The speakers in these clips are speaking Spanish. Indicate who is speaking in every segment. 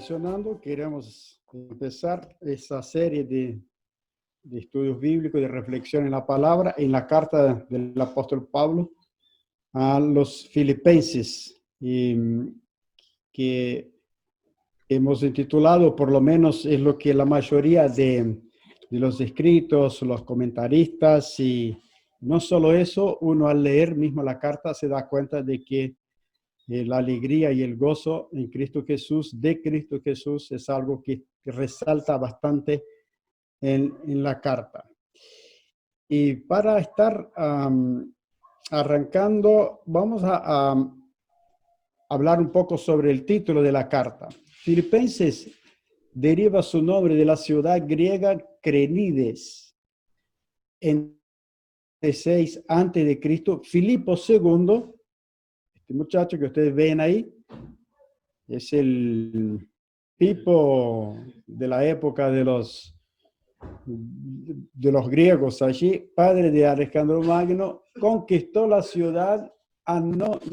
Speaker 1: mencionando, queremos empezar esa serie de estudios bíblicos, de reflexión en la palabra, en la carta del apóstol Pablo a los filipenses, que hemos intitulado, por lo menos es lo que la mayoría de los escritos, los comentaristas, y no solo eso, uno al leer mismo la carta se da cuenta de que la alegría y el gozo en Cristo Jesús, de Cristo Jesús, es algo que resalta bastante en la carta. Y para estar arrancando, vamos a hablar un poco sobre el título de la carta. Filipenses deriva su nombre de la ciudad griega Crenides, en 6 antes de Cristo. Filipo II, este muchacho que ustedes ven ahí, es el Pipo de la época de los griegos allí, padre de Alejandro Magno, conquistó la ciudad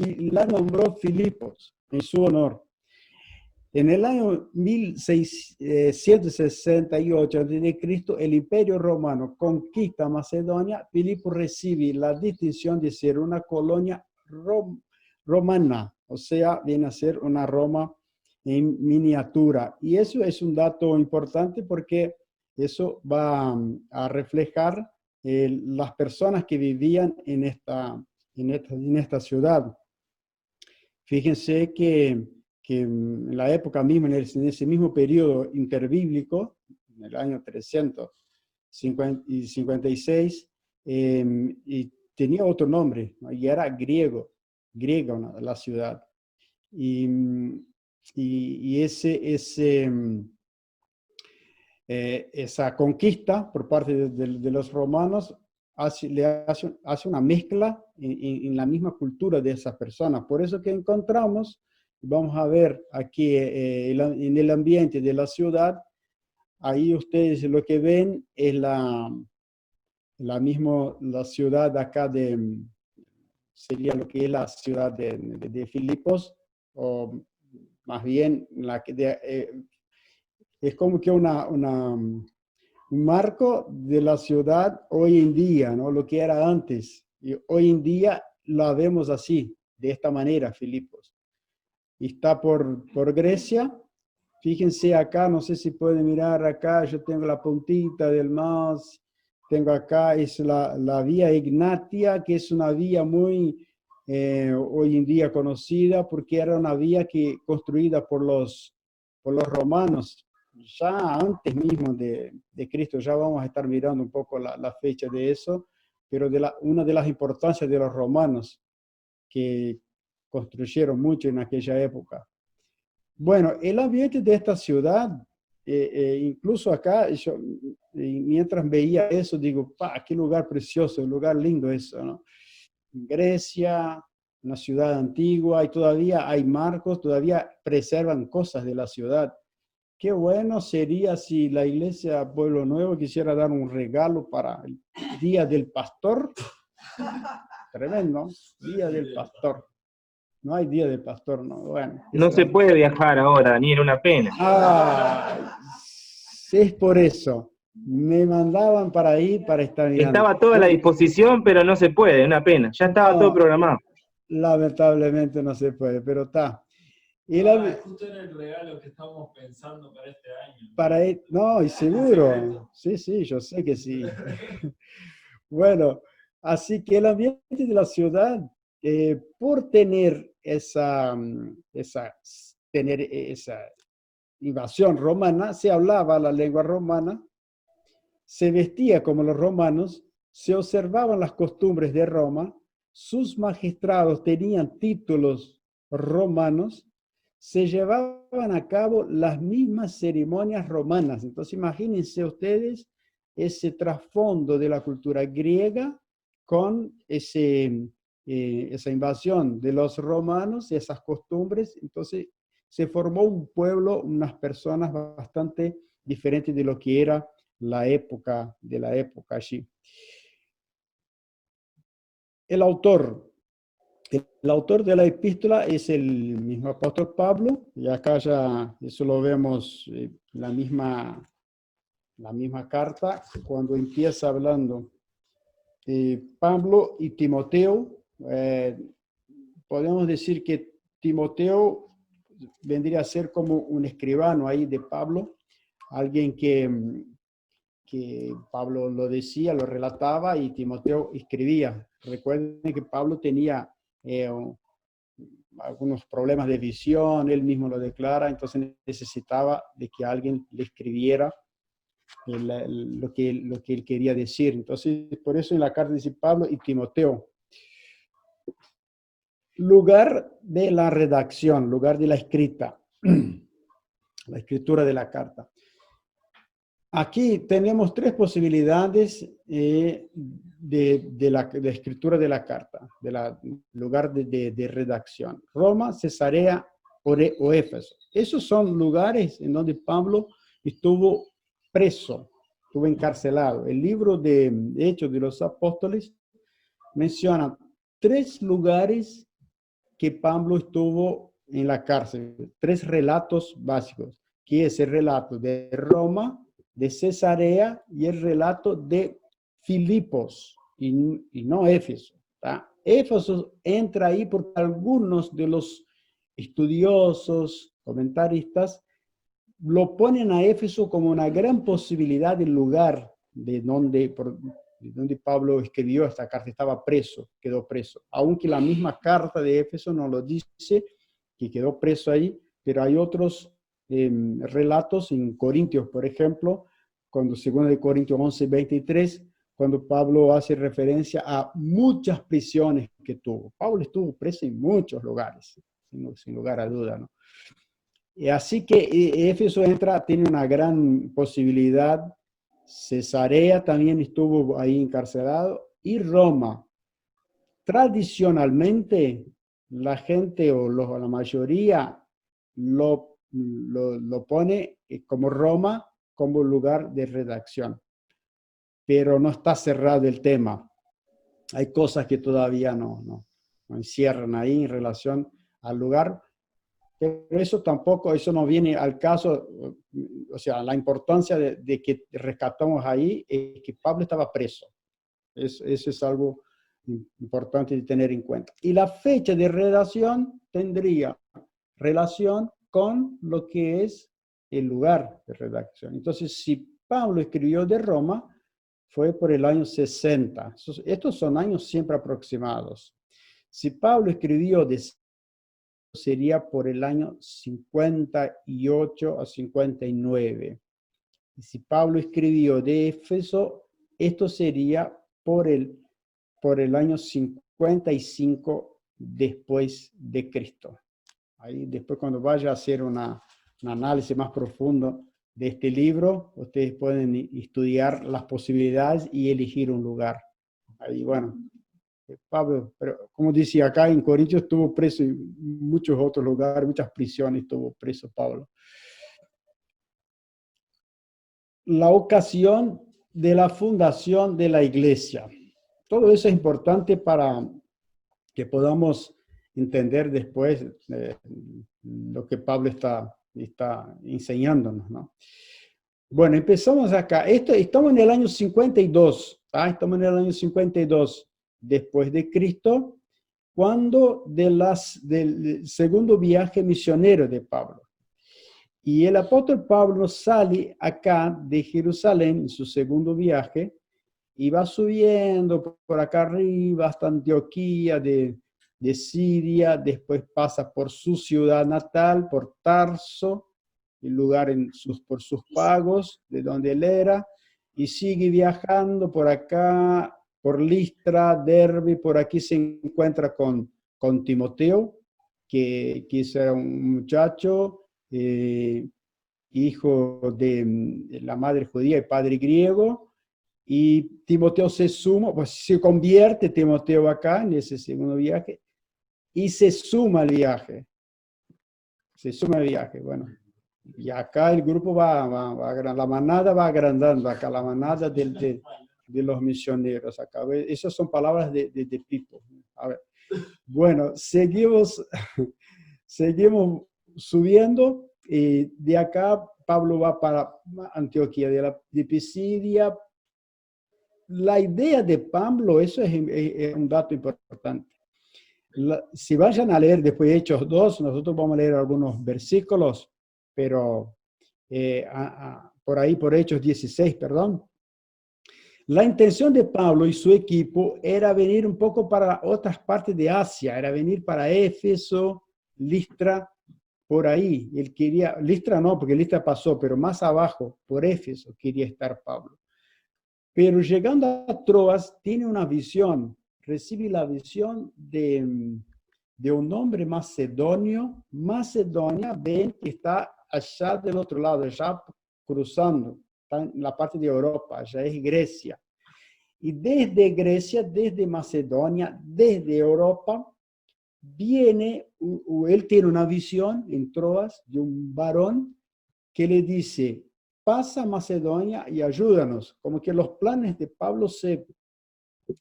Speaker 1: y la nombró Filipos en su honor. En el año 1668 a.C., el Imperio Romano conquista Macedonia. Filipo recibe la distinción de ser una colonia romana, o sea, viene a ser una Roma en miniatura. Y eso es un dato importante porque eso va a reflejar las personas que vivían en esta ciudad. Fíjense que en la época misma, en ese mismo periodo interbíblico, en el año 356, y tenía otro nombre, ¿no? Y era griega, ¿no? La ciudad. Y esa conquista por parte de los romanos hace una mezcla en la misma cultura de esas personas. Por eso que encontramos, vamos a ver aquí en el ambiente de la ciudad, ahí ustedes lo que ven es la ciudad acá sería lo que es la ciudad de Filipos, o más bien es como que un marco de la ciudad hoy en día, ¿no? Lo que era antes. Y hoy en día la vemos así, de esta manera, Filipos. Y está por Grecia. Fíjense acá, no sé si pueden mirar acá, yo tengo la puntita del mouse, tengo acá, es la vía Ignatia, que es una vía muy hoy en día conocida, porque era una vía construida por los romanos, ya antes mismo de Cristo. Ya vamos a estar mirando un poco la fecha de eso, pero una de las importancias de los romanos que construyeron mucho en aquella época. Bueno, el ambiente de esta ciudad, incluso acá, mientras veía eso, digo, qué lugar precioso, un lugar lindo eso, ¿no? Grecia, una ciudad antigua, y todavía hay marcos, todavía preservan cosas de la ciudad. Qué bueno sería si la iglesia Pueblo Nuevo quisiera dar un regalo para el Día del Pastor. Tremendo, Día del Pastor. No hay Día del Pastor, no. Bueno,
Speaker 2: no se puede viajar ahora, Daniel, una pena.
Speaker 1: Es por eso. Me mandaban para ahí para estar mirando.
Speaker 2: Estaba toda a la disposición, pero no se puede, una pena. Ya estaba todo programado.
Speaker 1: Lamentablemente no se puede, pero está.
Speaker 3: Justo era el regalo que estábamos pensando para este año.
Speaker 1: No, y seguro. Sí, yo sé que sí. Bueno, así que el ambiente de la ciudad, por tener esa invasión romana, se hablaba la lengua romana, se vestía como los romanos, se observaban las costumbres de Roma, sus magistrados tenían títulos romanos, se llevaban a cabo las mismas ceremonias romanas. Entonces imagínense ustedes ese trasfondo de la cultura griega con esa invasión de los romanos, esas costumbres. Entonces se formó un pueblo, unas personas bastante diferentes de lo que era la época allí. El autor El autor de la epístola es el mismo apóstol Pablo, y acá ya eso lo vemos, la misma carta, cuando empieza hablando Pablo y Timoteo. Podemos decir que Timoteo vendría a ser como un escribano ahí de Pablo, alguien que Pablo lo decía, lo relataba y Timoteo escribía. Recuerden que Pablo tenía algunos problemas de visión, él mismo lo declara, entonces necesitaba de que alguien le escribiera lo que él quería decir. Entonces, por eso en la carta dice Pablo y Timoteo. Lugar de la redacción, lugar de la escrita, la escritura de la carta. Aquí tenemos tres posibilidades de la escritura de la carta, lugar de redacción. Roma, Cesarea o Éfeso. Esos son lugares en donde Pablo estuvo preso, estuvo encarcelado. El libro de Hechos de los Apóstoles menciona 3 lugares que Pablo estuvo en la cárcel, 3 relatos básicos, que es el relato de Roma, de Cesarea y el relato de Filipos, y no Éfeso. Éfeso entra ahí porque algunos de los estudiosos, comentaristas, lo ponen a Éfeso como una gran posibilidad del lugar de donde Pablo escribió esta carta. Estaba preso, quedó preso. Aunque la misma carta de Éfeso no lo dice, que quedó preso ahí, pero hay otros relatos en Corintios, por ejemplo, cuando 2 Corintios 11:23, cuando Pablo hace referencia a muchas prisiones que tuvo. Pablo estuvo preso en muchos lugares, sin lugar a duda, ¿no? Así que Éfeso tiene una gran posibilidad. Cesarea también estuvo ahí encarcelado, y Roma. Tradicionalmente, la gente o la mayoría lo pone como Roma como lugar de redacción, pero no está cerrado el tema. Hay cosas que todavía no encierran ahí en relación al lugar, pero eso no viene al caso. O sea, la importancia de que rescatamos ahí es que Pablo estaba preso. Eso es algo importante de tener en cuenta. Y la fecha de redacción tendría relación con lo que es el lugar de redacción. Entonces, si Pablo escribió de Roma, fue por el año 60. Estos son años siempre aproximados. Si Pablo escribió sería por el año 58 a 59. Y si Pablo escribió de Éfeso, esto sería por el año 55 después de Cristo. Ahí después, cuando vaya a hacer un análisis más profundo de este libro, ustedes pueden estudiar las posibilidades y elegir un lugar. Ahí, bueno, Pablo, pero como decía, acá en Corintios estuvo preso en muchos otros lugares, muchas prisiones estuvo preso Pablo. La ocasión de la fundación de la iglesia. Todo eso es importante para que podamos entender después lo que Pablo está enseñándonos, ¿no? Bueno, empezamos acá. Estamos en el año 52, estamos en el año 52 después de Cristo, cuando del segundo viaje misionero de Pablo. Y el apóstol Pablo sale acá de Jerusalén en su segundo viaje y va subiendo por acá arriba hasta Antioquía de Siria, después pasa por su ciudad natal, por Tarso, el lugar por sus pagos, de donde él era, y sigue viajando por acá, por Listra, Derbe. Por aquí se encuentra con Timoteo, que era un muchacho, hijo de la madre judía y padre griego, y Timoteo se convierte Timoteo acá en ese segundo viaje, y se suma al viaje. Bueno, y acá el grupo la manada va agrandando, acá la manada de los misioneros. Acá, esas son palabras de Pipo. A ver. Bueno, seguimos, seguimos subiendo. Y de acá Pablo va para Antioquía de Pisidia. La idea de Pablo, eso es un dato importante. Si vayan a leer después Hechos 2, nosotros vamos a leer algunos versículos, pero por ahí, por Hechos 16, perdón. La intención de Pablo y su equipo era venir un poco para otras partes de Asia, era venir para Éfeso, Listra, por ahí. Él quería, Listra no, porque Listra pasó, pero más abajo, por Éfeso, quería estar Pablo. Pero llegando a Troas, tiene una visión, recibe la visión de un hombre macedonio. Macedonia, ven que está allá del otro lado, allá cruzando, está en la parte de Europa, allá es Grecia. Y desde Grecia, desde Macedonia, desde Europa, viene, él tiene una visión en Troas de un varón que le dice, pasa a Macedonia y ayúdanos. Como que los planes de Pablo se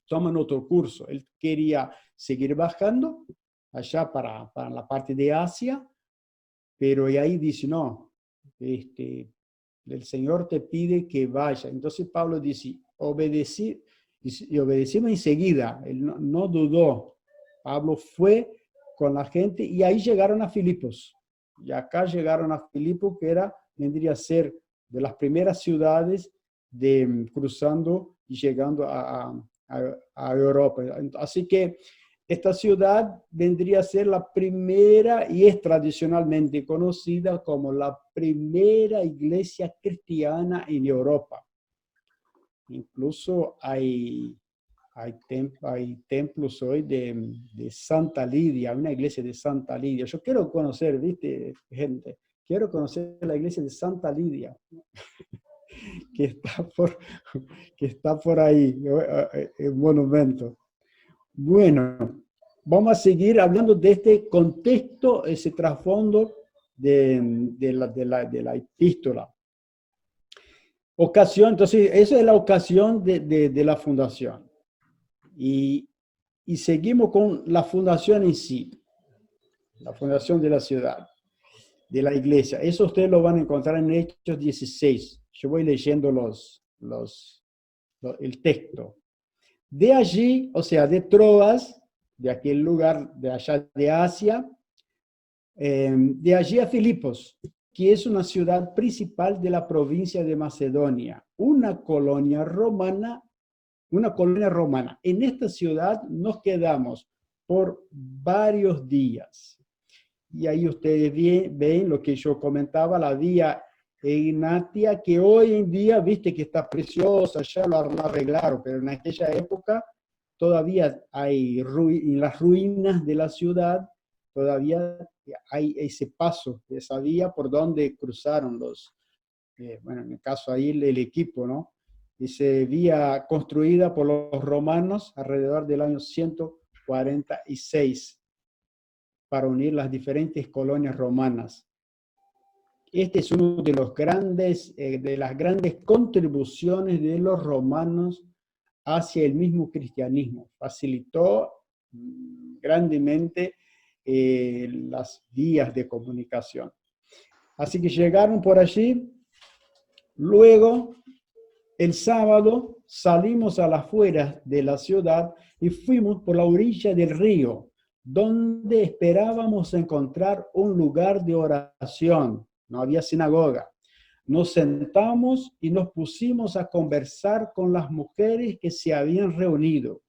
Speaker 1: toman otro curso. Él quería seguir bajando allá para la parte de Asia, pero ahí dice, no, el Señor te pide que vaya. Entonces Pablo dice, obedecí, y obedecimos enseguida. Él no dudó. Pablo fue con la gente y ahí llegaron a Filipos. Y acá llegaron a Filipos, que vendría a ser de las primeras ciudades cruzando y llegando a Europa. Así que esta ciudad vendría a ser la primera y es tradicionalmente conocida como la primera iglesia cristiana en Europa. Incluso hay templos hoy de Santa Lidia, una iglesia de Santa Lidia. Yo quiero conocer, ¿viste, gente? Quiero conocer la iglesia de Santa Lidia, que está por ahí, el monumento. Bueno, vamos a seguir hablando de este contexto, ese trasfondo de la epístola. Ocasión, entonces, esa es la ocasión de la fundación. Y seguimos con la fundación en sí, la fundación de la ciudad, de la iglesia. Eso ustedes lo van a encontrar en Hechos 16. Yo voy leyendo el texto. De allí, o sea, de Troas, de aquel lugar de allá de Asia, de allí a Filipos, que es una ciudad principal de la provincia de Macedonia, una colonia romana. En esta ciudad nos quedamos por varios días. Y ahí ustedes ven lo que yo comentaba, la vía Egnatia, que hoy en día, viste que está preciosa, ya lo arreglaron, pero en aquella época todavía hay en las ruinas de la ciudad, todavía hay ese paso, esa vía por donde cruzaron bueno, en el caso ahí el equipo, ¿no? Esa vía construida por los romanos alrededor del año 146 para unir las diferentes colonias romanas. Este es uno de las grandes contribuciones de los romanos hacia el mismo cristianismo. Facilitó grandemente las vías de comunicación. Así que llegaron por allí. Luego, el sábado, salimos a las afueras de la ciudad y fuimos por la orilla del río, donde esperábamos encontrar un lugar de oración. No había sinagoga. Nos sentamos y nos pusimos a conversar con las mujeres que se habían reunido.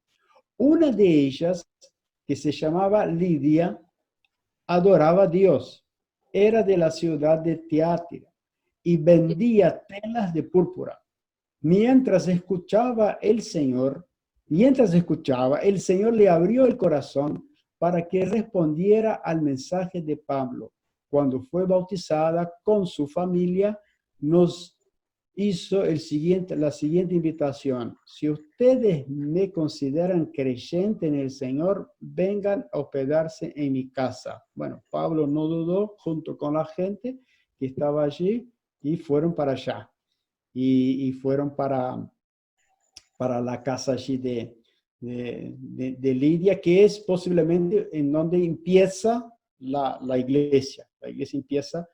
Speaker 1: Una de ellas, que se llamaba Lidia, adoraba a Dios. Era de la ciudad de Tiatira y vendía telas de púrpura. Mientras escuchaba, el Señor le abrió el corazón para que respondiera al mensaje de Pablo. Cuando fue bautizada con su familia, nos hizo la siguiente invitación. Si ustedes me consideran creyente en el Señor, vengan a hospedarse en mi casa. Bueno, Pablo no dudó, junto con la gente que estaba allí, y fueron para allá. Y fueron para la casa allí de Lidia, que es posiblemente en donde empieza la iglesia. La iglesia empieza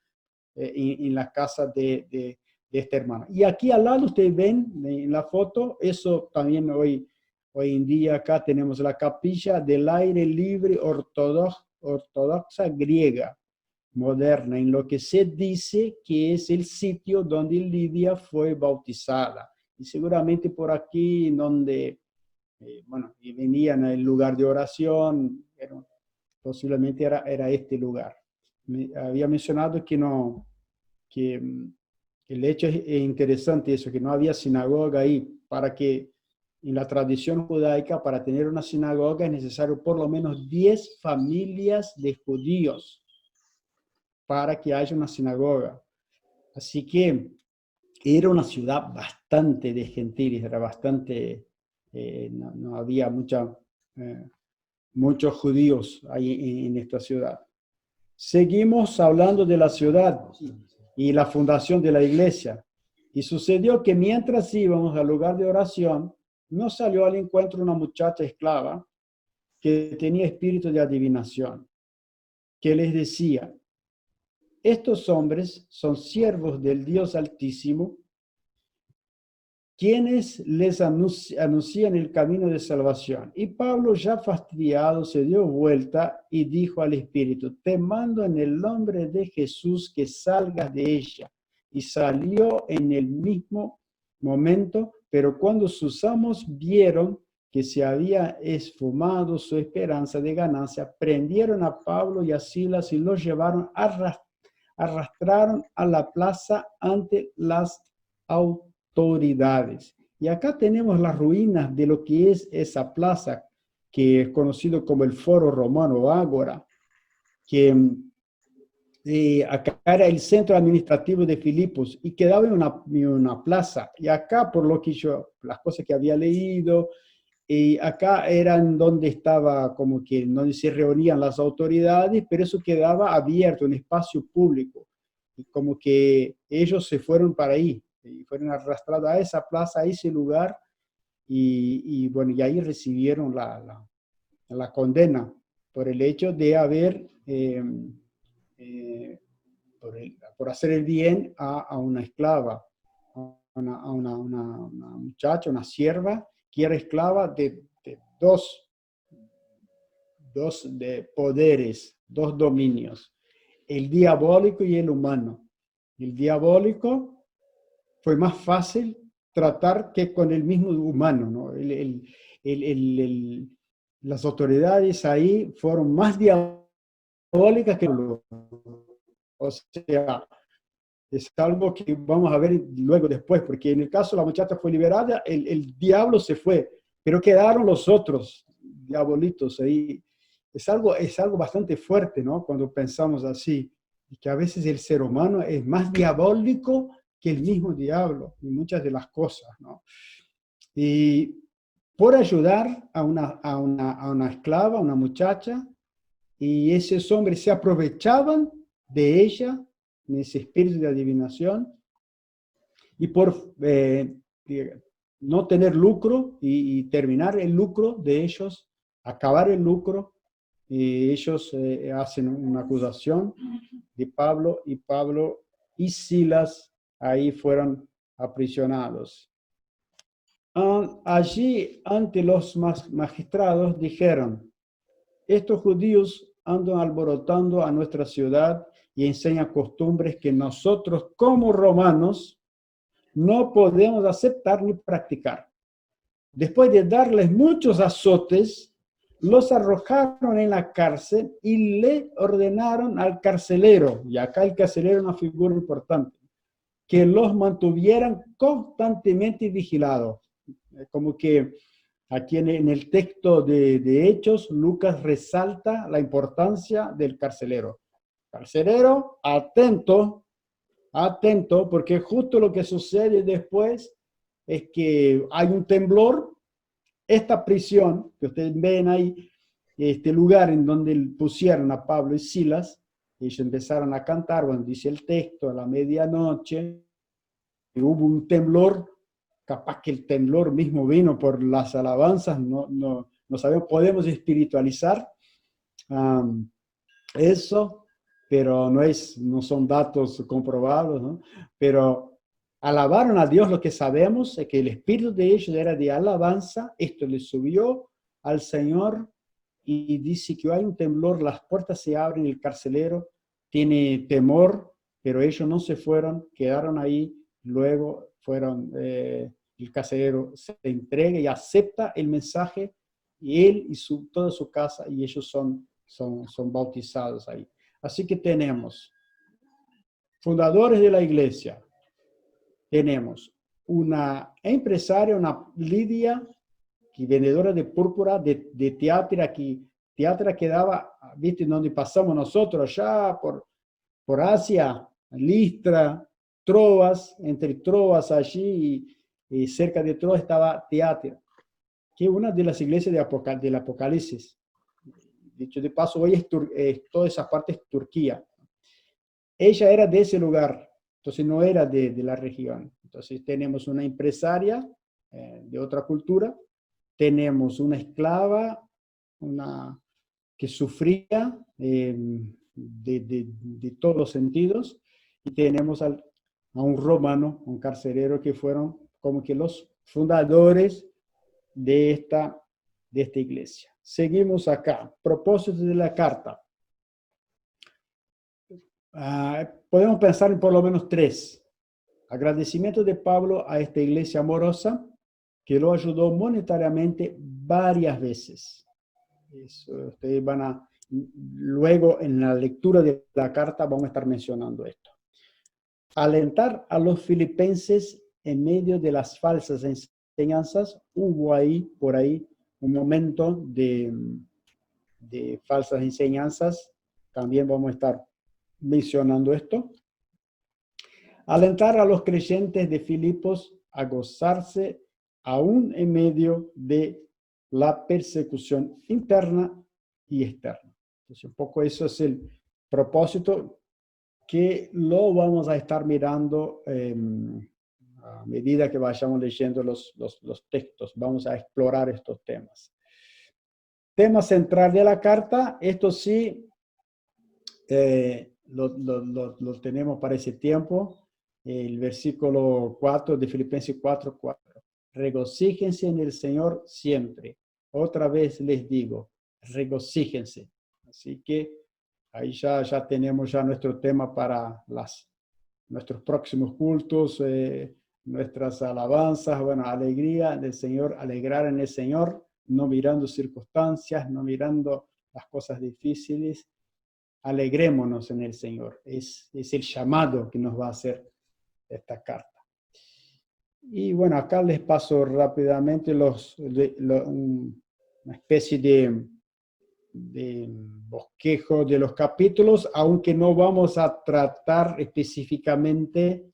Speaker 1: en la casa de esta hermana. Y aquí al lado ustedes ven en la foto, eso también hoy en día acá tenemos la capilla del aire libre ortodoxa griega, moderna, en lo que se dice que es el sitio donde Lidia fue bautizada. Y seguramente por aquí donde, bueno, y venían al lugar de oración, posiblemente era este lugar. Había mencionado que no, que el hecho es interesante eso, que no había sinagoga ahí, para que en la tradición judaica, para tener una sinagoga es necesario por lo menos 10 familias de judíos para que haya una sinagoga. Así que era una ciudad bastante de gentiles, era bastante, no había muchos judíos ahí en esta ciudad. Seguimos hablando de la ciudad y la fundación de la iglesia. Y sucedió que mientras íbamos al lugar de oración, nos salió al encuentro una muchacha esclava que tenía espíritu de adivinación, que les decía: estos hombres son siervos del Dios Altísimo, quienes les anuncian el camino de salvación. Y Pablo, ya fastidiado, se dio vuelta y dijo al espíritu: te mando en el nombre de Jesús que salgas de ella. Y salió en el mismo momento, pero cuando sus amos vieron que se había esfumado su esperanza de ganancia, prendieron a Pablo y a Silas y los llevaron, arrastraron a la plaza ante las autoridades. Y acá tenemos las ruinas de lo que es esa plaza, que es conocido como el Foro Romano, Ágora, que acá era el centro administrativo de Filipos y quedaba en una plaza. Y acá, por lo que las cosas que había leído, y acá eran donde estaba como que donde se reunían las autoridades, pero eso quedaba abierto, un espacio público. Y como que ellos se fueron para ahí, y fueron arrastrados a esa plaza, a ese lugar, y bueno, y ahí recibieron la condena por el hecho de haber, por hacer el bien a una esclava, a una muchacha, una sierva, que era esclava de dos poderes, dos dominios, el diabólico y el humano. El diabólico fue más fácil tratar que con el mismo humano, ¿no? Las autoridades ahí fueron más diabólicas que los... O sea, es algo que vamos a ver luego después, porque en el caso de la muchacha fue liberada, el diablo se fue, pero quedaron los otros diabolitos ahí. Es algo bastante fuerte, ¿no? Cuando pensamos así, y que a veces el ser humano es más diabólico que el mismo diablo, en muchas de las cosas, ¿no? Y por ayudar a una esclava, a una muchacha, y esos hombres se aprovechaban de ella, en ese espíritu de adivinación, y por no tener lucro y terminar el lucro de ellos, acabar el lucro, y ellos hacen una acusación de Pablo, y Pablo y Silas ahí fueron aprisionados. Allí, ante los magistrados, dijeron: estos judíos andan alborotando a nuestra ciudad y enseñan costumbres que nosotros como romanos no podemos aceptar ni practicar. Después de darles muchos azotes, los arrojaron en la cárcel y le ordenaron al carcelero, y acá el carcelero es una figura importante, que los mantuvieran constantemente vigilados. Como que aquí en el texto de Hechos, Lucas resalta la importancia del carcelero. Carcelero, atento, porque justo lo que sucede después es que hay un temblor. Esta prisión, que ustedes ven ahí, este lugar en donde pusieron a Pablo y Silas, ellos empezaron a cantar, bueno, dice el texto, a la medianoche, hubo un temblor capaz que el temblor mismo vino por las alabanzas, no sabemos, podemos espiritualizar eso, pero no son datos comprobados, ¿no? Pero alabaron a Dios. Lo que sabemos es que el espíritu de ellos era de alabanza. Esto les subió al Señor y dice que hay un temblor, las puertas se abren, el carcelero tiene temor, pero ellos no se fueron, quedaron ahí. Luego el carcelero se entrega y acepta el mensaje, y él y toda su casa, y ellos son bautizados ahí. Así que tenemos fundadores de la iglesia, tenemos una empresaria, una Lidia, que vendedora de púrpura, de Tiatira, que daba, viste, donde pasamos nosotros, allá por Asia, Listra, Troas, entre Troas allí, y cerca de Troas estaba Tiatira, que es una de las iglesias del Apocalipsis. Dicho de paso, hoy toda esa parte es Turquía. Ella era de ese lugar, entonces no era de la región. Entonces tenemos una empresaria de otra cultura, tenemos una esclava, que sufría de todos los sentidos, y tenemos a un romano, un carcelero, que fueron como que los fundadores de esta iglesia. Seguimos acá. Propósito de la carta. Podemos pensar en por lo menos 3. Agradecimiento de Pablo a esta iglesia amorosa que lo ayudó monetariamente varias veces. Eso, ustedes luego en la lectura de la carta vamos a estar mencionando esto. Alentar a los filipenses en medio de las falsas enseñanzas. Hubo por ahí un momento de falsas enseñanzas. También vamos a estar mencionando esto. Alentar a los creyentes de Filipos a gozarse aún en medio de la persecución interna y externa. Entonces, un poco eso es el propósito, que lo vamos a estar mirando a medida que vayamos leyendo los textos. Vamos a explorar estos temas. Tema central de la carta, esto sí, lo tenemos para ese tiempo. El versículo 4 de Filipenses 4:4. Regocíjense en el Señor siempre. Otra vez les digo, regocíjense. Así que ahí ya tenemos nuestro tema para nuestros próximos cultos, nuestras alabanzas. Bueno, alegría del Señor, alegrar en el Señor, no mirando circunstancias, no mirando las cosas difíciles. Alegrémonos en el Señor. Es el llamado que nos va a hacer esta carta. Y bueno, acá les paso rápidamente una especie de bosquejo de los capítulos, aunque no vamos a tratar específicamente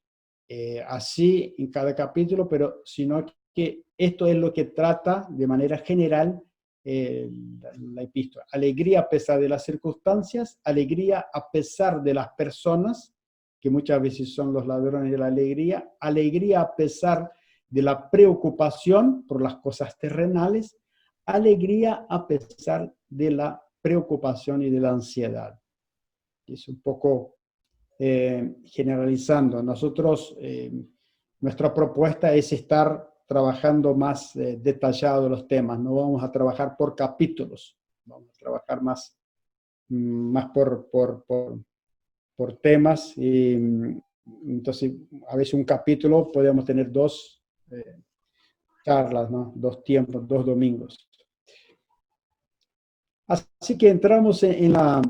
Speaker 1: así en cada capítulo, pero sino que esto es lo que trata de manera general la epístola. Alegría a pesar de las circunstancias, alegría a pesar de las personas, que muchas veces son los ladrones de la alegría, alegría a pesar de la preocupación por las cosas terrenales, alegría a pesar de la preocupación y de la ansiedad. Es un poco generalizando. Nosotros, nuestra propuesta es estar trabajando más detallado los temas. No vamos a trabajar por capítulos, vamos a trabajar más por temas. Y entonces, a veces un capítulo podemos tener 2 charlas, ¿no? 2 tiempos, 2 domingos. Así que entramos en la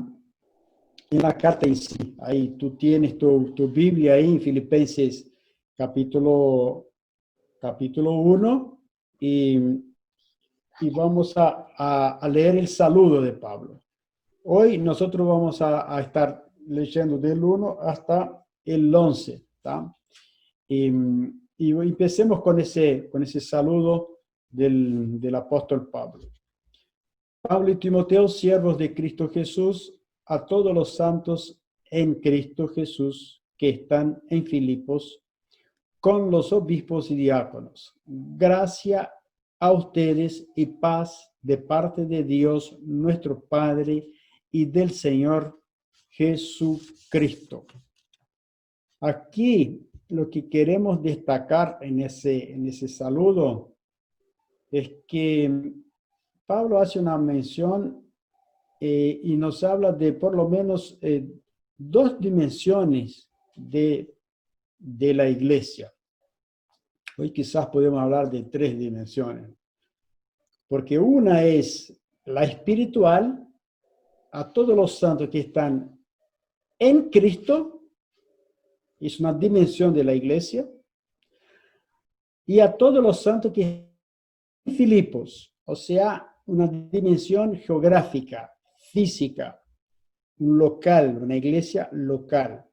Speaker 1: carta en sí. Ahí tú tienes tu Biblia ahí en Filipenses capítulo 1, y vamos a leer el saludo de Pablo. Hoy nosotros vamos a estar leyendo del 1 hasta el 11, ¿tá? Y empecemos con ese saludo del apóstol Pablo. Pablo y Timoteo, siervos de Cristo Jesús, a todos los santos en Cristo Jesús que están en Filipos, con los obispos y diáconos. Gracia a ustedes y paz de parte de Dios nuestro Padre y del Señor Jesucristo. Aquí lo que queremos destacar en ese saludo es que Pablo hace una mención y nos habla de por lo menos dos dimensiones de la iglesia. Hoy quizás podemos hablar de tres dimensiones, porque una es la espiritual, a todos los santos que están en Cristo, es una dimensión de la iglesia, y a todos los santos que están en Filipos, o sea, una dimensión geográfica, física, un local, una iglesia local.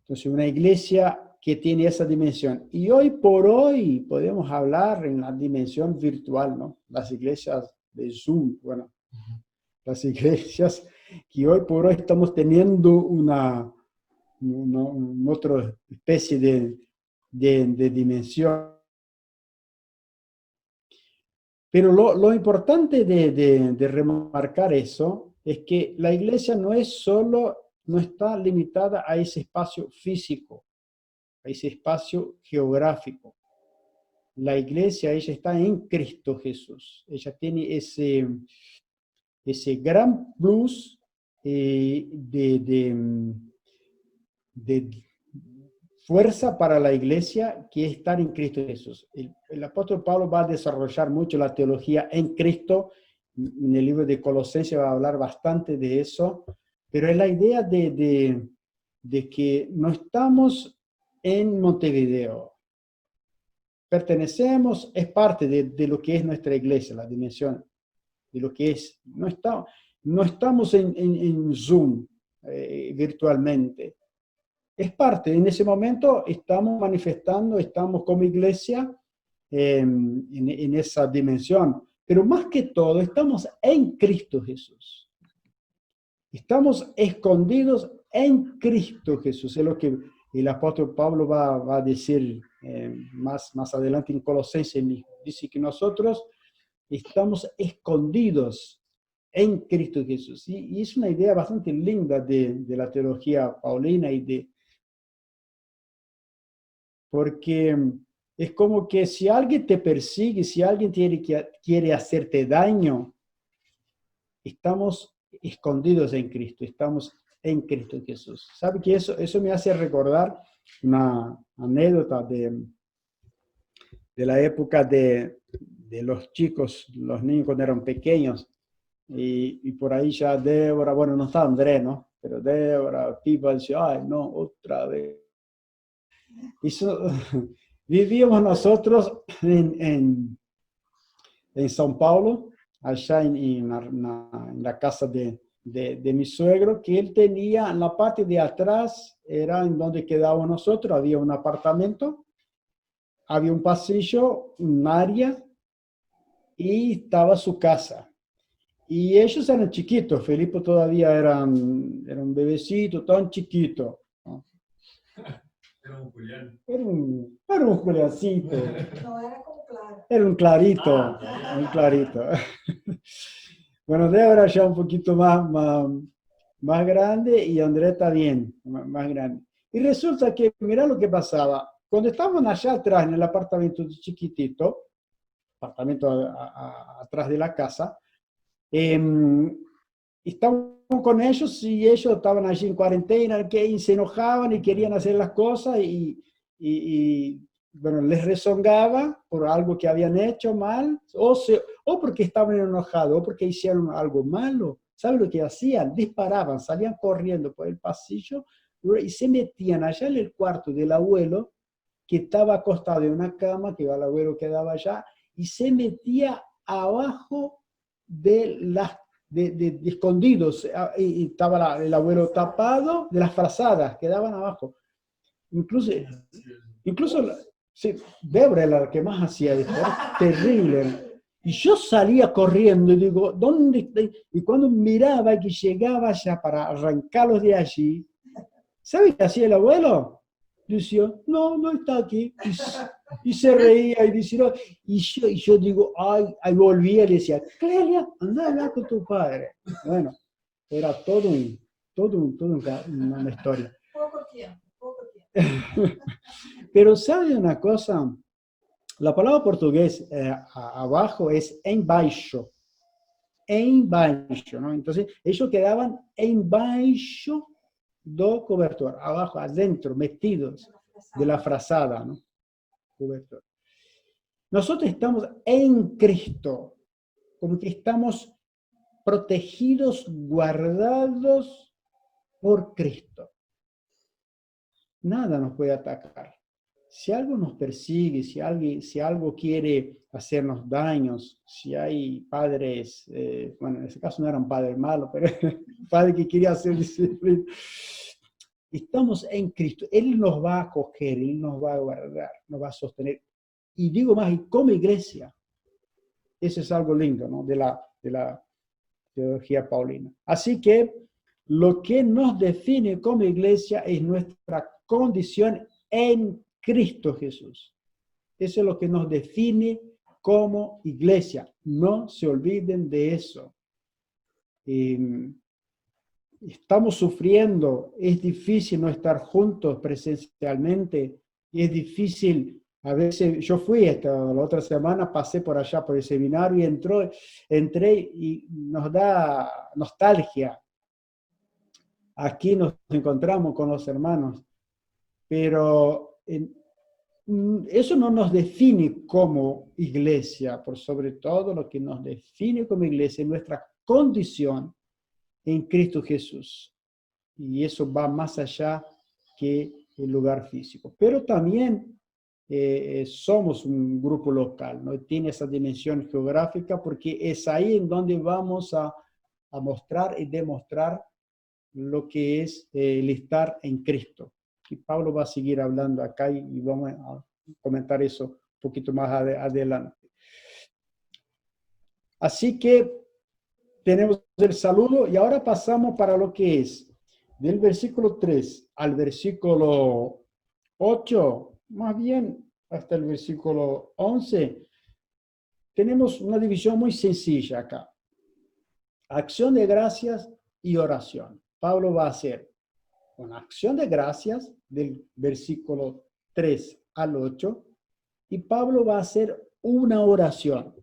Speaker 1: Entonces, una iglesia que tiene esa dimensión. Y hoy por hoy podemos hablar en la dimensión virtual, ¿no? Las iglesias de Zoom, bueno, las iglesias que hoy por hoy estamos teniendo una otra especie de dimensión. Pero lo importante de remarcar eso es que la iglesia no está limitada a ese espacio físico, a ese espacio geográfico. La iglesia, ella está en Cristo Jesús. Ella tiene ese gran plus de fuerza para la iglesia, que es estar en Cristo Jesús. El apóstol Pablo va a desarrollar mucho la teología en Cristo. En el libro de Colosenses va a hablar bastante de eso, pero es la idea de que no estamos en Montevideo. Pertenecemos, es parte de lo que es nuestra iglesia, la dimensión de lo que es. No estamos en Zoom virtualmente. Es parte, en ese momento estamos manifestando, estamos como iglesia en esa dimensión. Pero más que todo, estamos en Cristo Jesús. Estamos escondidos en Cristo Jesús. Es lo que el apóstol Pablo va a decir más adelante en Colosenses mismo. Dice que nosotros estamos escondidos en Cristo Jesús. Y es una idea bastante linda de la teología paulina porque es como que si alguien te persigue, si alguien quiere hacerte daño, estamos escondidos en Cristo, estamos en Cristo Jesús. ¿Sabe que eso me hace recordar una anécdota de la época de los chicos, los niños cuando eran pequeños? Y por ahí ya Débora, bueno, no está Andrés, ¿no? Pero Débora, Pipa, decía, ay, no, otra vez. Vivíamos nosotros en São Paulo, allá en la casa de mi suegro, que él tenía en la parte de atrás, era en donde quedábamos nosotros, había un apartamento, había un pasillo, un área, y estaba su casa. Y ellos eran chiquitos, Felipe todavía era un bebecito, tan chiquito, ¿no?
Speaker 3: Era un Julián.
Speaker 1: Era un Juliancito.
Speaker 4: No, era como claro.
Speaker 1: Era un clarito, un clarito. Bueno, Débora ya un poquito más grande y Andrés está bien, más grande. Y resulta que, mira lo que pasaba. Cuando estábamos allá atrás, en el apartamento chiquitito, apartamento atrás de la casa, estábamos con ellos y ellos estaban allí en cuarentena, que se enojaban y querían hacer las cosas y bueno, les rezongaba por algo que habían hecho mal, o porque estaban enojados, o porque hicieron algo malo. ¿Saben lo que hacían? Disparaban, salían corriendo por el pasillo y se metían allá en el cuarto del abuelo, que estaba acostado en una cama, que el abuelo quedaba allá, y se metía abajo de escondidos, y estaba el abuelo tapado de las frazadas, quedaban abajo. Incluso sí, Débora era la que más hacía esto, era terrible. Y yo salía corriendo y digo, ¿dónde está? Y cuando miraba que llegaba ya para arrancarlos de allí, ¿sabe qué hacía el abuelo? Decía, no, no está aquí. Y se reía y decía, no. Y yo digo, ay, ahí volvía y le decía, Clelia, anda a hablar con tu padre. Bueno, era una historia.
Speaker 4: Poco tiempo, poco tiempo.
Speaker 1: Pero ¿sabe una cosa? La palabra portugués abajo es embaixo. Embaixo, ¿no? Entonces, ellos quedaban embaixo do cobertor, abajo, adentro, metidos de la frazada, ¿no? Cobertor. Nosotros estamos en Cristo, como que estamos protegidos, guardados por Cristo. Nada nos puede atacar. Si algo nos persigue, si algo quiere hacernos daños, si hay padres, bueno, en ese caso no eran padres malos, pero padre que quería hacer disciplina, estamos en Cristo. Él nos va a acoger, Él nos va a guardar, nos va a sostener. Y digo más, y como iglesia, eso es algo lindo, ¿no? De la teología paulina. Así que lo que nos define como iglesia es nuestra condición en Cristo Jesús. Eso es lo que nos define como iglesia. No se olviden de eso. Estamos sufriendo, es difícil no estar juntos presencialmente, y es difícil, a veces, yo fui la otra semana, pasé por allá por el seminario y entré y nos da nostalgia. Aquí nos encontramos con los hermanos, pero eso no nos define como iglesia, por sobre todo lo que nos define como iglesia es nuestra condición en Cristo Jesús. Y eso va más allá que el lugar físico. Pero también somos un grupo local, ¿no? Tiene esa dimensión geográfica porque es ahí en donde vamos a mostrar y demostrar lo que es el estar en Cristo. Y Pablo va a seguir hablando acá y vamos a comentar eso un poquito más adelante. Así que tenemos el saludo y ahora pasamos para lo que es del versículo 3 al versículo 8, más bien hasta el versículo 11. Tenemos una división muy sencilla acá. Acción de gracias y oración. Pablo va a hacer una acción de gracias del versículo 3 al 8 y Pablo va a hacer una oración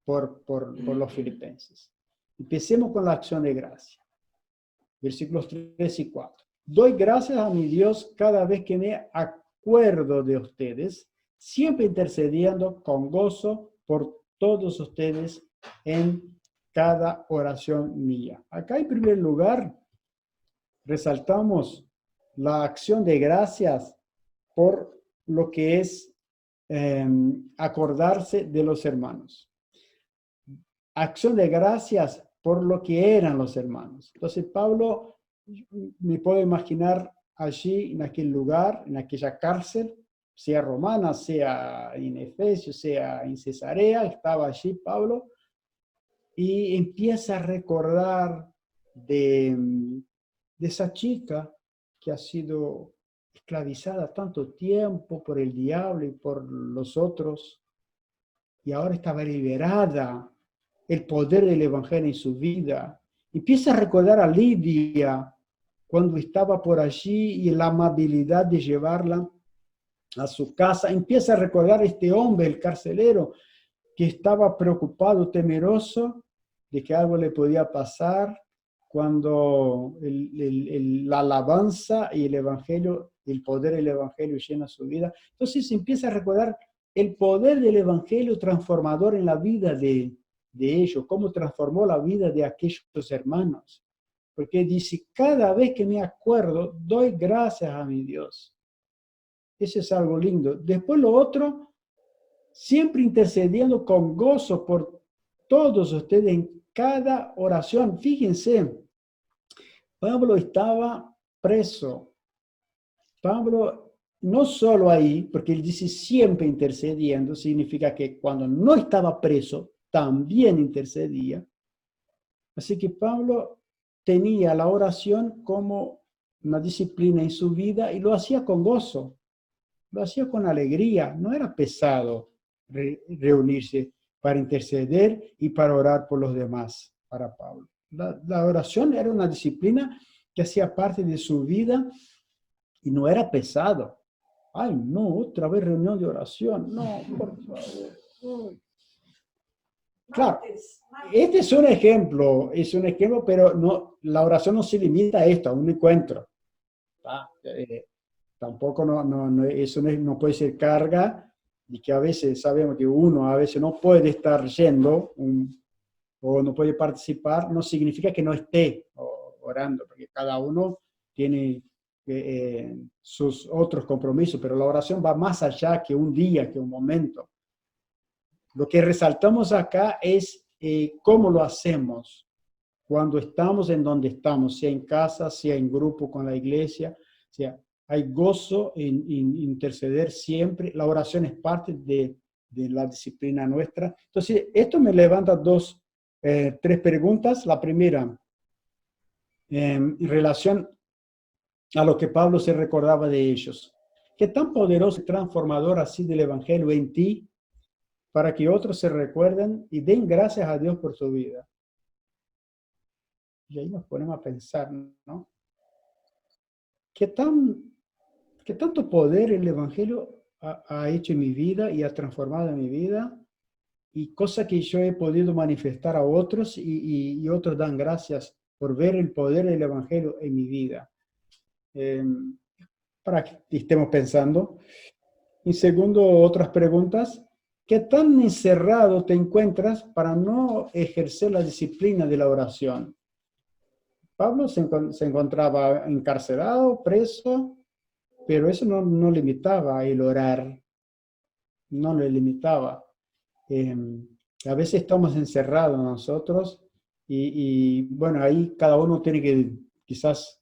Speaker 1: por los filipenses. Empecemos con la acción de gracia. Versículos 3 y 4. Doy gracias a mi Dios cada vez que me acuerdo de ustedes, siempre intercediendo con gozo por todos ustedes en cada oración mía. Acá en primer lugar, resaltamos la acción de gracias por lo que es acordarse de los hermanos. Acción de gracias por lo que eran los hermanos. Entonces Pablo, me puedo imaginar allí, en aquel lugar, en aquella cárcel, sea romana, sea en Efesio, sea en Cesarea, estaba allí Pablo, y empieza a recordar de esa chica que ha sido esclavizada tanto tiempo por el diablo y por los otros, y ahora estaba liberada, el poder del evangelio en su vida. Empieza a recordar a Lidia cuando estaba por allí y la amabilidad de llevarla a su casa. Empieza a recordar a este hombre, el carcelero, que estaba preocupado, temeroso de que algo le podía pasar cuando la alabanza y el evangelio, el poder del evangelio llena su vida. Entonces empieza a recordar el poder del evangelio transformador en la vida de ellos, cómo transformó la vida de aquellos hermanos. Porque dice, cada vez que me acuerdo, doy gracias a mi Dios. Eso es algo lindo. Después lo otro, siempre intercediendo con gozo por todos ustedes en cada oración. Fíjense, Pablo estaba preso. Pablo no solo ahí, porque él dice siempre intercediendo, significa que cuando no estaba preso, también intercedía. Así que Pablo tenía la oración como una disciplina en su vida y lo hacía con gozo. lo hacía con alegría, no era pesado reunirse para interceder y para orar por los demás, para Pablo. La oración era una disciplina que hacía parte de su vida y no era pesado. Ay, no, otra vez reunión de oración. No, por favor. Claro, este es un ejemplo, pero no, la oración no se limita a esto, a un encuentro. Tampoco eso no puede ser carga, y que a veces sabemos que uno a veces no puede estar yendo o no puede participar, no significa que no esté orando, porque cada uno tiene sus otros compromisos, pero la oración va más allá que un día, que un momento. Lo que resaltamos acá es cómo lo hacemos cuando estamos en donde estamos, sea en casa, sea en grupo con la iglesia, sea, hay gozo en interceder siempre. La oración es parte de la disciplina nuestra. Entonces, esto me levanta tres preguntas. La primera, en relación a lo que Pablo se recordaba de ellos. ¿Qué tan poderoso y transformador ha sido el Evangelio en ti para que otros se recuerden y den gracias a Dios por su vida? Y ahí nos ponemos a pensar, ¿no? ¿Qué tanto poder el Evangelio ha hecho en mi vida y ha transformado en mi vida? Y cosas que yo he podido manifestar a otros y otros dan gracias por ver el poder del Evangelio en mi vida. Para que estemos pensando. Y segundo, otras preguntas. ¿Qué tan encerrado te encuentras para no ejercer la disciplina de la oración? Pablo se encontraba encarcelado, preso, pero eso no limitaba el orar, no lo limitaba. A veces estamos encerrados nosotros y bueno, ahí cada uno tiene que quizás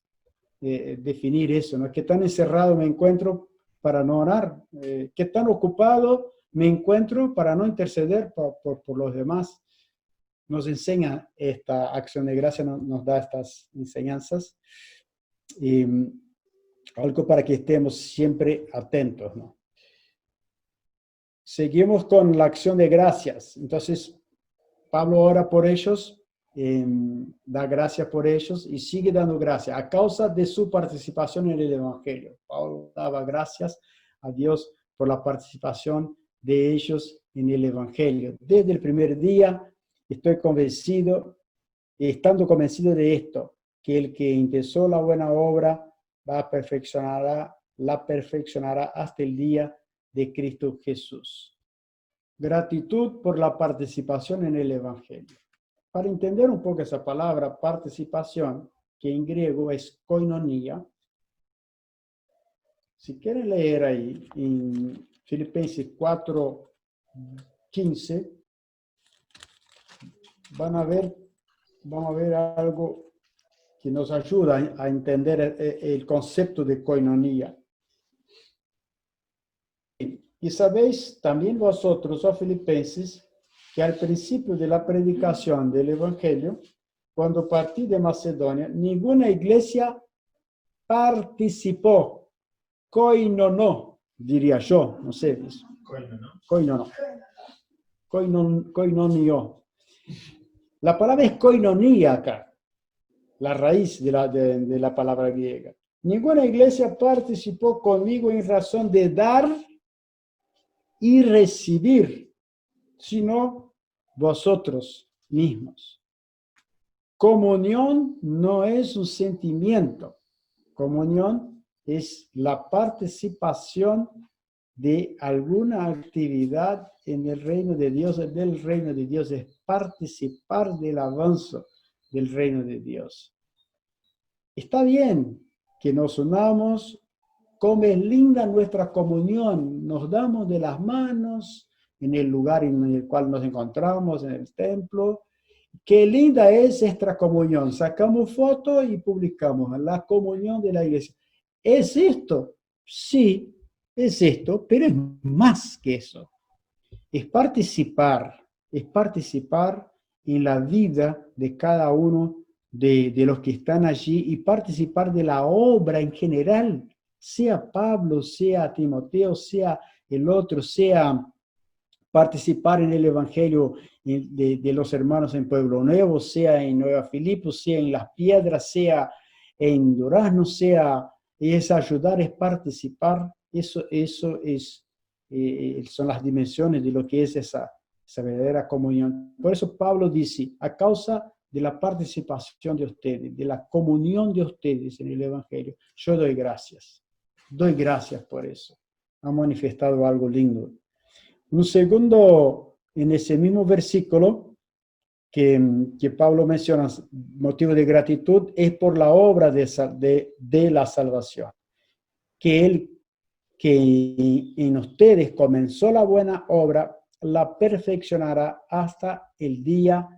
Speaker 1: definir eso, ¿no? ¿Qué tan encerrado me encuentro para no orar? ¿Qué tan ocupado me encuentro para no interceder por los demás? Nos enseña esta acción de gracia, nos da estas enseñanzas. Algo para que estemos siempre atentos, ¿no? Seguimos con la acción de gracias. Entonces, Pablo ora por ellos, da gracias por ellos y sigue dando gracias a causa de su participación en el Evangelio. Pablo daba gracias a Dios por la participación de ellos en el Evangelio. Desde el primer día estoy convencido, estando convencido de esto, que el que empezó la buena obra la perfeccionará hasta el día de Cristo Jesús. Gratitud por la participación en el Evangelio. Para entender un poco esa palabra, participación, que en griego es koinonia, si quieren leer ahí en Filipenses 4:15, vamos a ver algo que nos ayuda a entender el concepto de koinonia. Y sabéis también vosotros, oh filipenses, que al principio de la predicación del Evangelio, cuando partí de Macedonia, ninguna iglesia participó, koinonó, diría yo, no sé, koinonió. La palabra es koinonía acá, la raíz de la palabra griega. Ninguna iglesia participó conmigo en razón de dar y recibir, sino vosotros mismos. Comunión no es un sentimiento. Comunión es la participación de alguna actividad en el reino de Dios. Del reino de Dios es participar del avance del reino de Dios. Está bien que nos unamos, como es linda nuestra comunión, nos damos de las manos en el lugar en el cual nos encontramos, en el templo. Qué linda es esta comunión. Sacamos fotos y publicamos la comunión de la iglesia. ¿Es esto? Sí, es esto, pero es más que eso. Es participar en la vida de cada uno de los que están allí y participar de la obra en general, sea Pablo, sea Timoteo, sea el otro, sea participar en el evangelio de los hermanos en Pueblo Nuevo, sea en Nueva Filipos, sea en Las Piedras, sea en Durazno, sea, es ayudar, es participar. Eso es, son las dimensiones de lo que es esa verdadera comunión. Por eso Pablo dice, a causa de la participación de ustedes, de la comunión de ustedes en el evangelio, yo doy gracias. Doy gracias por eso. Ha manifestado algo lindo. Un segundo, en ese mismo versículo que Pablo menciona, motivo de gratitud, es por la obra de la salvación. Que Él, que en ustedes comenzó la buena obra, la perfeccionará hasta el día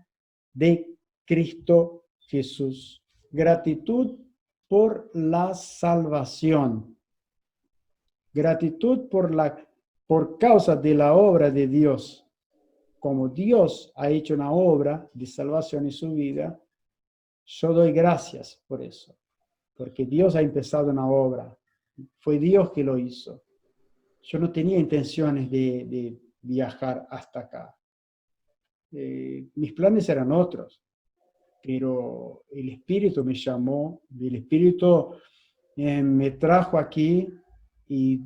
Speaker 1: de Cristo Jesús. Gratitud por la salvación. Gratitud por causa de la obra de Dios. Como Dios ha hecho una obra de salvación en su vida, yo doy gracias por eso. Porque Dios ha empezado una obra. Fue Dios que lo hizo. Yo no tenía intenciones de viajar hasta acá. Mis planes eran otros. Pero el Espíritu me llamó, el Espíritu me trajo aquí y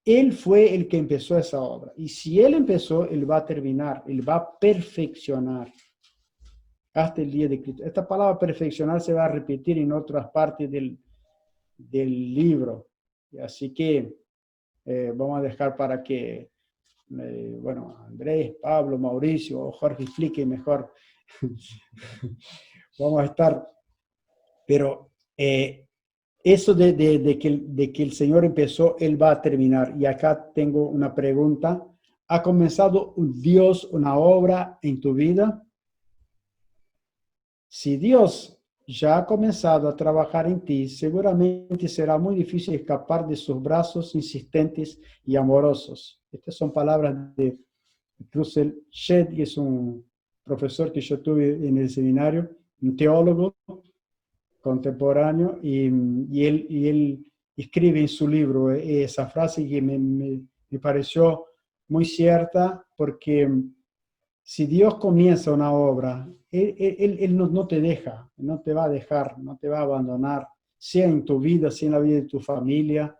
Speaker 1: Él fue el que empezó esa obra. Y si Él empezó, Él va a terminar, Él va a perfeccionar hasta el día de Cristo. Esta palabra perfeccionar se va a repetir en otras partes del libro. Así que vamos a dejar para que, bueno, Andrés, Pablo, Mauricio o Jorge explique mejor. Vamos a estar, pero eso de que el Señor empezó, Él va a terminar. Y acá tengo una pregunta. ¿Ha comenzado Dios una obra en tu vida? Si Dios ya ha comenzado a trabajar en ti, seguramente será muy difícil escapar de sus brazos insistentes y amorosos. Estas son palabras de Russell Shedd, que es un profesor que yo tuve en el seminario, un teólogo contemporáneo, y él escribe en su libro esa frase que me pareció muy cierta, porque si Dios comienza una obra, Él no te deja, no te va a dejar, no te va a abandonar, sea en tu vida, sea en la vida de tu familia,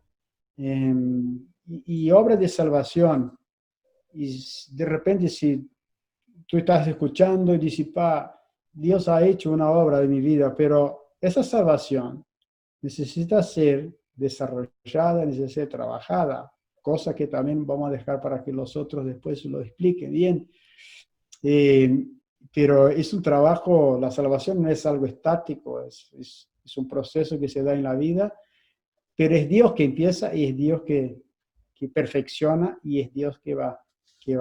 Speaker 1: y obra de salvación. Y de repente si tú estás escuchando y dices, Dios ha hecho una obra de mi vida, pero esa salvación necesita ser desarrollada, necesita ser trabajada, cosa que también vamos a dejar para que los otros después lo expliquen bien. Pero es un trabajo, la salvación no es algo estático, es un proceso que se da en la vida, pero es Dios que empieza y es Dios que perfecciona y es Dios que va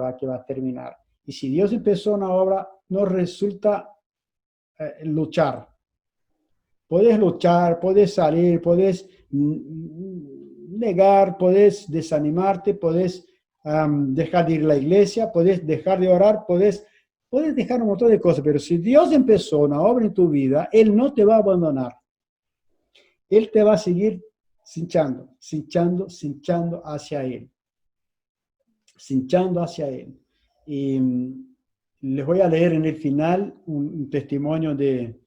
Speaker 1: a terminar. Y si Dios empezó una obra, no resulta luchar. Puedes luchar, puedes salir, puedes negar, puedes desanimarte, puedes dejar de ir a la iglesia, puedes dejar de orar, puedes dejar un montón de cosas, pero si Dios empezó una obra en tu vida, Él no te va a abandonar. Él te va a seguir cinchando hacia Él. Cinchando hacia Él. Y les voy a leer en el final un testimonio de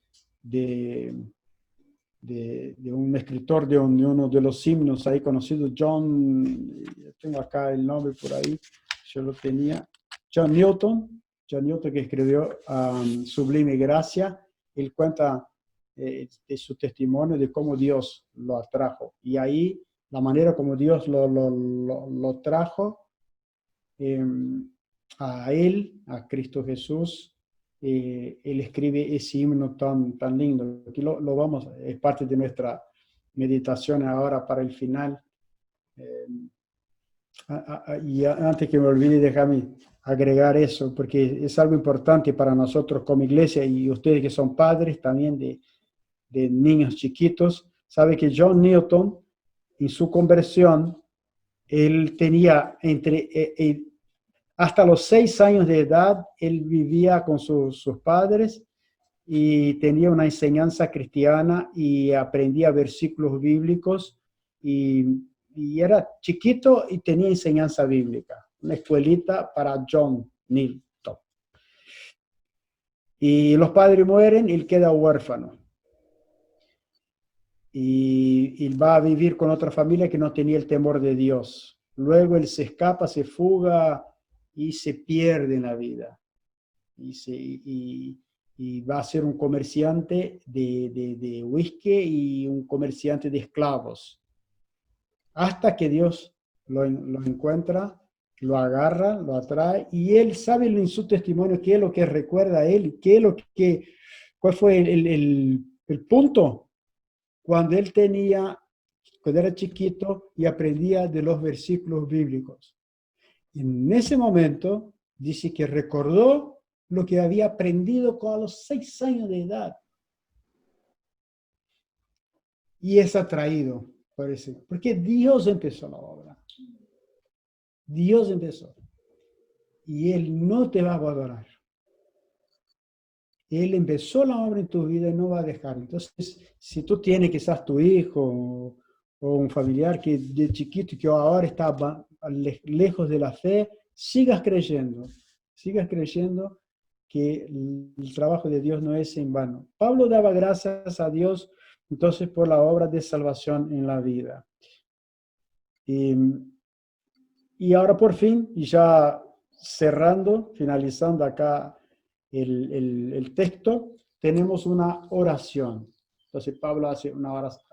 Speaker 1: un escritor de uno de los himnos ahí conocidos, tengo acá el nombre por ahí, yo lo tenía, John Newton, que escribió Sublime Gracia. Él cuenta de su testimonio de cómo Dios lo atrajo. Y ahí la manera como Dios lo trajo a él, a Cristo Jesús, él escribe ese himno tan lindo. Aquí lo vamos, es parte de nuestra meditación ahora para el final. Y antes que me olvide, déjame agregar eso, porque es algo importante para nosotros como iglesia y ustedes que son padres también de niños chiquitos. Sabe que John Newton, en su conversión, él tenía hasta los 6 años de edad, él vivía con sus padres y tenía una enseñanza cristiana y aprendía versículos bíblicos y y era chiquito y tenía enseñanza bíblica, una escuelita para John Nilton. Y los padres mueren y él queda huérfano. Y va a vivir con otra familia que no tenía el temor de Dios. Luego él se escapa, se fuga y se pierde en la vida. Y va a ser un comerciante de whisky y un comerciante de esclavos. Hasta que Dios lo encuentra, lo agarra, lo atrae, y él sabe en su testimonio qué es lo que recuerda a él, cuál fue el punto cuando cuando era chiquito y aprendía de los versículos bíblicos. En ese momento dice que recordó lo que había aprendido a los 6 años de edad. Y es atraído por ese, porque Dios empezó la obra. Dios empezó. Y Él no te va a abandonar. Él empezó la obra en tu vida y no va a dejar. Entonces, si tú tienes quizás tu hijo o un familiar que de chiquito que ahora está lejos de la fe, sigas creyendo que el trabajo de Dios no es en vano. Pablo daba gracias a Dios entonces por la obra de salvación en la vida. Y ahora por fin, y ya finalizando acá el texto, tenemos una oración. Entonces Pablo hace una oración,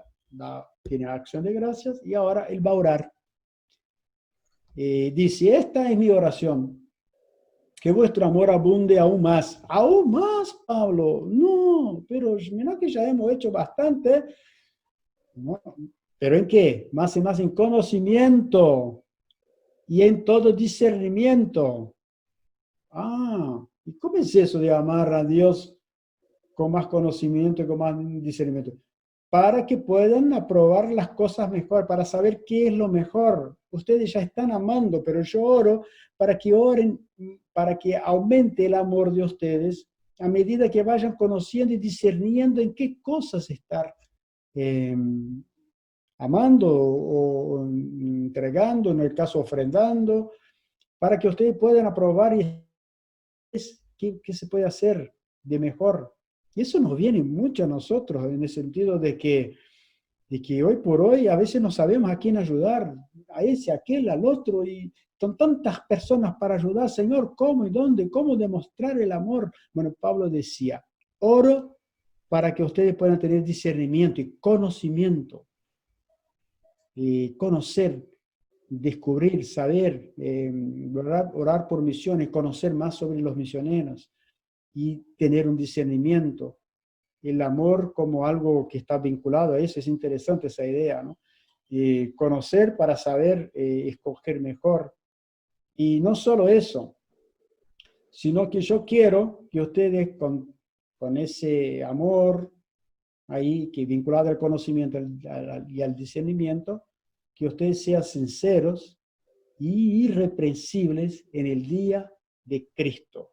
Speaker 1: tiene acción de gracias y ahora él va a orar. Dice, esta es mi oración, que vuestro amor abunde aún más. Aún más, Pablo. No, pero mira que ya hemos hecho bastante. No, ¿pero en qué? Más y más en conocimiento y en todo discernimiento. ¿Y cómo es eso de amar a Dios con más conocimiento y con más discernimiento? Para que puedan aprobar las cosas mejor, para saber qué es lo mejor. Ustedes ya están amando, pero yo oro para que oren, para que aumente el amor de ustedes a medida que vayan conociendo y discerniendo en qué cosas estar amando o entregando, en el caso ofrendando, para que ustedes puedan aprobar qué se puede hacer de mejor. Y eso nos viene mucho a nosotros, en el sentido de que hoy por hoy a veces no sabemos a quién ayudar, a ese, a aquel, al otro, y son tantas personas para ayudar. Señor, ¿cómo y dónde? ¿Cómo demostrar el amor? Bueno, Pablo decía, oro para que ustedes puedan tener discernimiento y conocimiento, y conocer, descubrir, saber, orar por misiones, conocer más sobre los misioneros y tener un discernimiento. El amor como algo que está vinculado a eso, es interesante esa idea, ¿no? Conocer para saber escoger mejor. Y no solo eso, sino que yo quiero que ustedes con ese amor ahí, que vinculado al conocimiento y al discernimiento, que ustedes sean sinceros y irreprensibles en el día de Cristo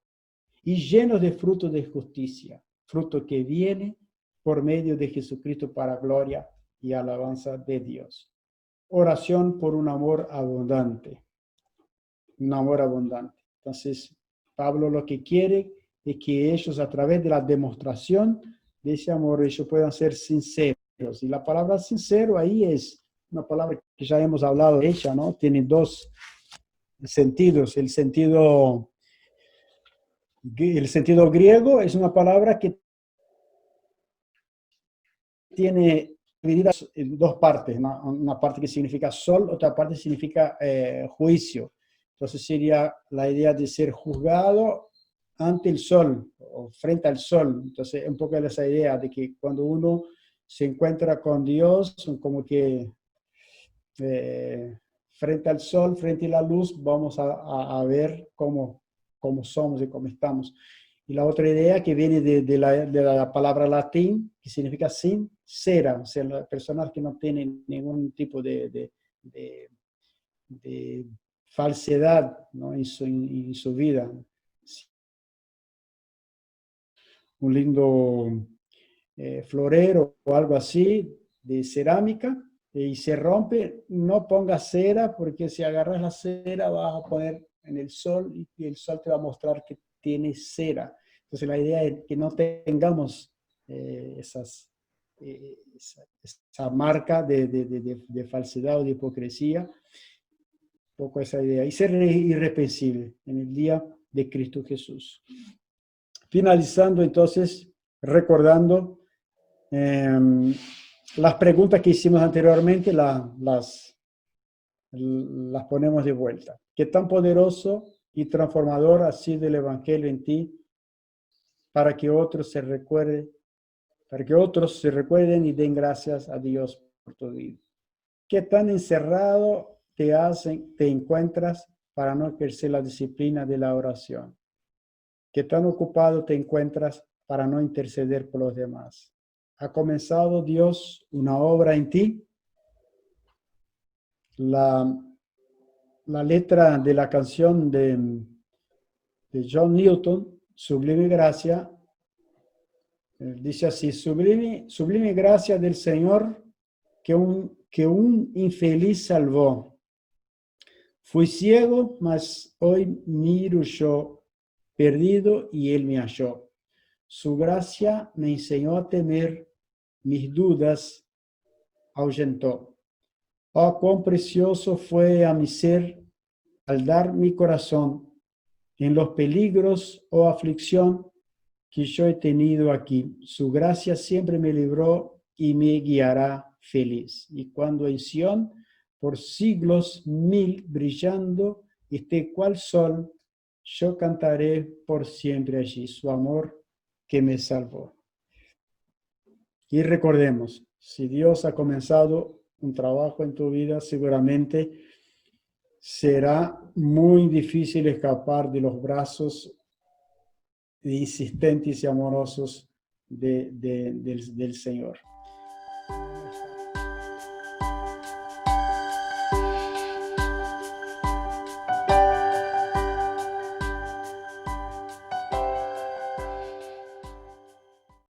Speaker 1: y llenos de frutos de justicia, fruto que viene por medio de Jesucristo para gloria y alabanza de Dios. Oración por un amor abundante. Un amor abundante. Entonces, Pablo lo que quiere es que ellos, a través de la demostración de ese amor, ellos puedan ser sinceros. Y la palabra sincero ahí es una palabra que ya hemos hablado de ella, ¿no? Tiene dos sentidos. El sentido griego es una palabra que tiene divididas en dos partes, una parte que significa sol, otra parte significa juicio. Entonces sería la idea de ser juzgado ante el sol o frente al sol. Entonces un poco esa idea de que cuando uno se encuentra con Dios, como que frente al sol, frente a la luz, vamos a ver cómo somos y cómo estamos. Y la otra idea que viene de la palabra latín, que significa sincera, o sea, las personas que no tienen ningún tipo de falsedad, ¿no? en su vida. Un lindo florero o algo así de cerámica, y se rompe, no pongas cera, porque si agarras la cera vas a poner en el sol y el sol te va a mostrar que tiene cera. Entonces la idea es que no tengamos esa marca de falsedad o de hipocresía, un poco esa idea, y ser irreprensible en el día de Cristo Jesús. Finalizando entonces, recordando las preguntas que hicimos anteriormente, las ponemos de vuelta. ¿Qué tan poderoso y transformador ha sido el Evangelio en ti para que otros se recuerden y den gracias a Dios por tu vida? ¿Qué tan encerrado te encuentras para no ejercer la disciplina de la oración? ¿Qué tan ocupado te encuentras para no interceder por los demás? ¿Ha comenzado Dios una obra en ti? La letra de la canción de John Newton, Sublime Gracia, dice así: sublime gracia del Señor que un infeliz salvó. Fui ciego, mas hoy miro yo, perdido y Él me halló. Su gracia me enseñó a temer, mis dudas ahuyentó. Oh, cuán precioso fue a mi ser al dar mi corazón en los peligros o aflicción que yo he tenido aquí. Su gracia siempre me libró y me guiará feliz. Y cuando en Sión, por siglos 1000 brillando, esté cual sol, yo cantaré por siempre allí su amor que me salvó. Y recordemos, si Dios ha comenzado un trabajo en tu vida, seguramente será muy difícil escapar de los brazos insistentes y amorosos del Señor.